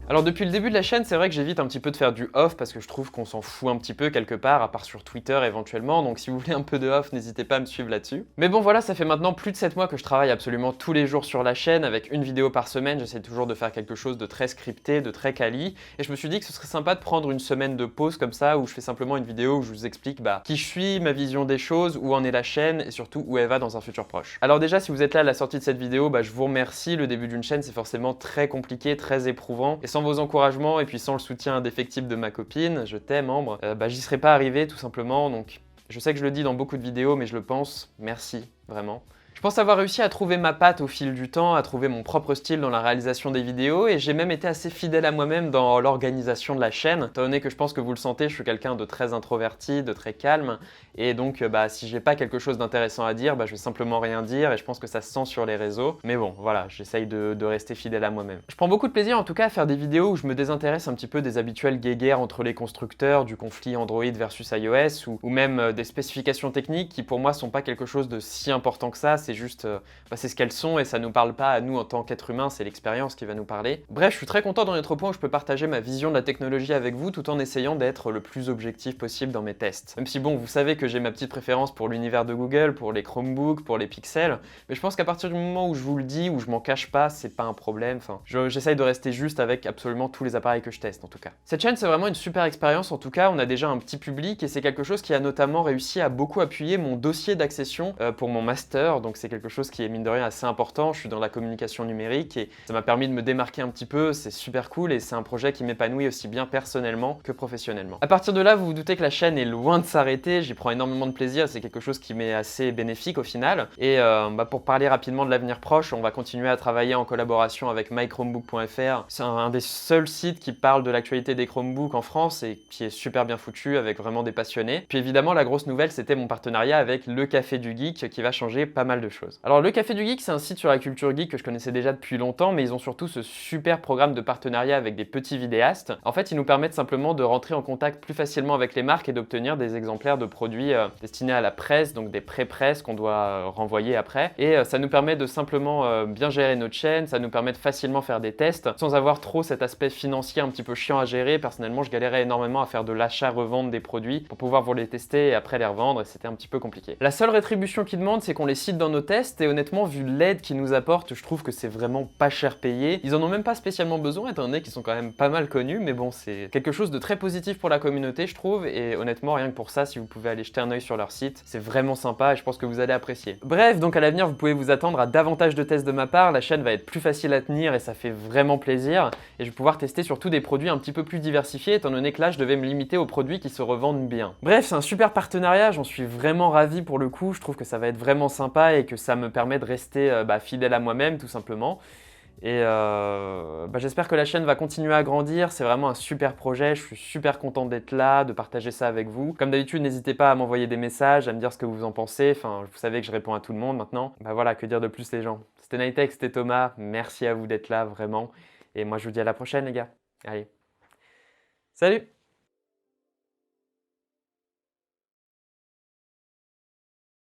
Alors depuis le début de la chaîne, c'est vrai que j'évite un petit peu de faire du off parce que je trouve qu'on s'en fout un petit peu quelque part, à part sur Twitter éventuellement, donc si vous voulez un peu de off, n'hésitez pas à me suivre là-dessus. Mais bon voilà, ça fait maintenant plus de 7 mois que je travaille absolument tous les jours sur la chaîne, avec une vidéo par semaine, j'essaie toujours de faire quelque chose de très scripté, de très quali, et je me suis dit que ce serait sympa de prendre une semaine de pause comme ça, où je fais simplement une vidéo où je vous explique qui je suis, ma vision des choses, où en est la chaîne, et surtout où elle va dans un futur proche. Alors déjà, si vous êtes là à la sortie de cette vidéo, je vous remercie, le début d'une chaîne c'est forcément très compliqué, très éprouvant, et sans vos encouragements et puis sans le soutien indéfectible de ma copine, je t'aime Ambre, j'y serais pas arrivé tout simplement, donc je sais que je le dis dans beaucoup de vidéos, mais je le pense, merci, vraiment. Je pense avoir réussi à trouver ma patte au fil du temps, à trouver mon propre style dans la réalisation des vidéos, et j'ai même été assez fidèle à moi-même dans l'organisation de la chaîne, étant donné que je pense que vous le sentez, je suis quelqu'un de très introverti, de très calme, et donc si j'ai pas quelque chose d'intéressant à dire, je vais simplement rien dire, et je pense que ça se sent sur les réseaux, mais bon, voilà, j'essaye de rester fidèle à moi-même. Je prends beaucoup de plaisir en tout cas à faire des vidéos où je me désintéresse un petit peu des habituelles guéguerres entre les constructeurs, du conflit Android versus iOS, ou même des spécifications techniques qui pour moi sont pas quelque chose de si important que ça, c'est juste, c'est ce qu'elles sont et ça nous parle pas à nous en tant qu'être humain, c'est l'expérience qui va nous parler. Bref, je suis très content d'en être au point où je peux partager ma vision de la technologie avec vous tout en essayant d'être le plus objectif possible dans mes tests. Même si bon, vous savez que j'ai ma petite préférence pour l'univers de Google, pour les Chromebooks, pour les Pixels, mais je pense qu'à partir du moment où je vous le dis, où je m'en cache pas, c'est pas un problème, j'essaye de rester juste avec absolument tous les appareils que je teste en tout cas. Cette chaîne c'est vraiment une super expérience en tout cas, on a déjà un petit public et c'est quelque chose qui a notamment réussi à beaucoup appuyer mon dossier d'accession pour mon master, donc c'est quelque chose qui est mine de rien assez important, je suis dans la communication numérique et ça m'a permis de me démarquer un petit peu, c'est super cool et c'est un projet qui m'épanouit aussi bien personnellement que professionnellement. À partir de là, vous vous doutez que la chaîne est loin de s'arrêter, j'y prends énormément de plaisir, c'est quelque chose qui m'est assez bénéfique au final. Et pour parler rapidement de l'avenir proche, on va continuer à travailler en collaboration avec mychromebook.fr. C'est un des seuls sites qui parle de l'actualité des Chromebooks en France et qui est super bien foutu avec vraiment des passionnés. Puis évidemment, la grosse nouvelle, c'était mon partenariat avec le Café du Geek qui va changer pas mal de choses. Alors le Café du Geek, c'est un site sur la culture geek que je connaissais déjà depuis longtemps, mais ils ont surtout ce super programme de partenariat avec des petits vidéastes. En fait, ils nous permettent simplement de rentrer en contact plus facilement avec les marques et d'obtenir des exemplaires de produits destinés à la presse, donc des pré-presses qu'on doit renvoyer après. Et ça nous permet de simplement bien gérer notre chaîne, ça nous permet de facilement faire des tests, sans avoir trop cet aspect financier un petit peu chiant à gérer. Personnellement, je galérais énormément à faire de l'achat-revente des produits pour pouvoir vous les tester et après les revendre, et c'était un petit peu compliqué. La seule rétribution qu'ils demandent, c'est qu'on les cite dans nos tests, et honnêtement, vu l'aide qu'ils nous apportent, je trouve que c'est vraiment pas cher payé. Ils en ont même pas spécialement besoin, étant donné qu'ils sont quand même pas mal connus, mais bon, c'est quelque chose de très positif pour la communauté, je trouve, et honnêtement, rien que pour ça, si vous pouvez aller jeter un œil sur leur site, c'est vraiment sympa et je pense que vous allez apprécier. Bref, donc à l'avenir, vous pouvez vous attendre à davantage de tests de ma part, la chaîne va être plus facile à tenir et ça fait vraiment plaisir, et je vais pouvoir tester surtout des produits un petit peu plus diversifiés, étant donné que là, je devais me limiter aux produits qui se revendent bien. Bref, c'est un super partenariat, j'en suis vraiment ravi pour le coup, je trouve que ça va être vraiment sympa et que ça me permet de rester fidèle à moi-même tout simplement. Et j'espère que la chaîne va continuer à grandir, c'est vraiment un super projet, je suis super content d'être là, de partager ça avec vous. Comme d'habitude, n'hésitez pas à m'envoyer des messages, à me dire ce que vous en pensez, vous savez que je réponds à tout le monde maintenant. Voilà, que dire de plus les gens. C'était Nighttech, c'était Thomas, merci à vous d'être là, vraiment. Et moi je vous dis à la prochaine les gars. Allez, salut!